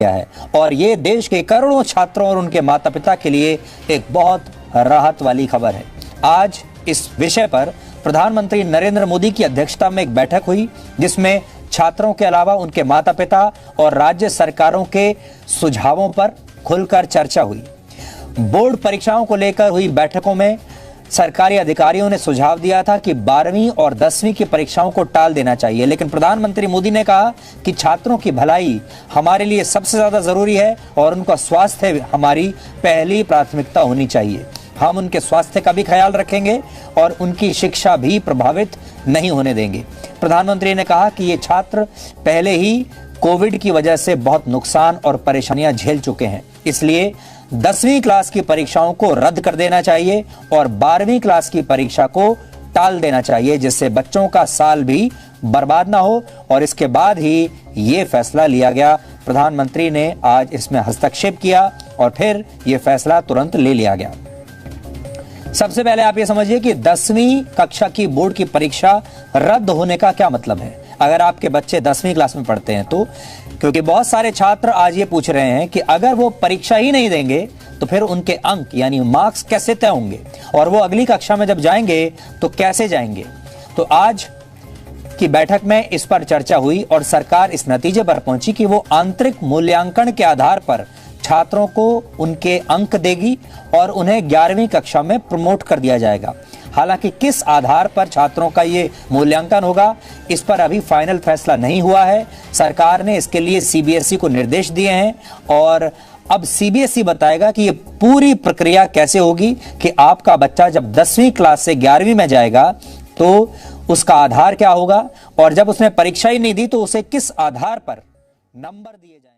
है और ये देश के करोड़ों छात्रों और उनके माता पिता के लिए एक बहुत राहत वाली खबर है। आज इस विषय पर प्रधानमंत्री नरेंद्र मोदी की अध्यक्षता में एक बैठक हुई, जिसमें छात्रों के अलावा उनके माता पिता और राज्य सरकारों के सुझावों पर खुलकर चर्चा हुई। बोर्ड परीक्षाओं को लेकर हुई बैठकों में सरकारी अधिकारियों ने सुझाव दिया था कि 12वीं और 10वीं की परीक्षाओं को टाल देना चाहिए, लेकिन प्रधानमंत्री मोदी ने कहा कि छात्रों की भलाई हमारे लिए सबसे ज्यादा जरूरी है और उनका स्वास्थ्य हमारी पहली प्राथमिकता होनी चाहिए। हम उनके स्वास्थ्य का भी ख्याल रखेंगे और उनकी शिक्षा भी प्रभावित नहीं होने देंगे। प्रधानमंत्री ने कहा कि ये छात्र पहले ही कोविड की वजह से बहुत नुकसान और परेशानियां झेल चुके हैं, इसलिए 10वीं क्लास की परीक्षाओं को रद्द कर देना चाहिए और 12वीं क्लास की परीक्षा को टाल देना चाहिए, जिससे बच्चों का साल भी बर्बाद ना हो। और इसके बाद ही ये फैसला लिया गया। प्रधानमंत्री ने आज इसमें हस्तक्षेप किया और फिर ये फैसला तुरंत ले लिया गया। सबसे पहले आप ये समझिए कि 10वीं कक्षा की बोर्ड की परीक्षा रद्द होने का क्या मतलब है। अगर आपके बच्चे 10वीं क्लास में पढ़ते हैं तो, क्योंकि बहुत सारे छात्र आज ये पूछ रहे हैं कि अगर वो परीक्षा ही नहीं देंगे तो फिर उनके अंक यानी मार्क्स कैसे तय होंगे और वो अगली कक्षा में जब जाएंगे तो कैसे जाएंगे। तो आज की बैठक में इस पर चर्चा हुई और सरकार इस नतीजे पर पहुंची कि वो आंतरिक मूल्यांकन के आधार पर छात्रों को उनके अंक देगी और उन्हें 11वीं कक्षा में प्रमोट कर दिया जाएगा। हालांकि किस आधार पर छात्रों का ये मूल्यांकन होगा, इस पर अभी फाइनल फैसला नहीं हुआ है। सरकार ने इसके लिए सीबीएसई को निर्देश दिए हैं और अब सीबीएसई बताएगा कि ये पूरी प्रक्रिया कैसे होगी कि आपका बच्चा जब 10वीं क्लास से 11वीं में जाएगा तो उसका आधार क्या होगा और जब उसने परीक्षा ही नहीं दी तो उसे किस आधार पर नंबर दिए जाएंगे।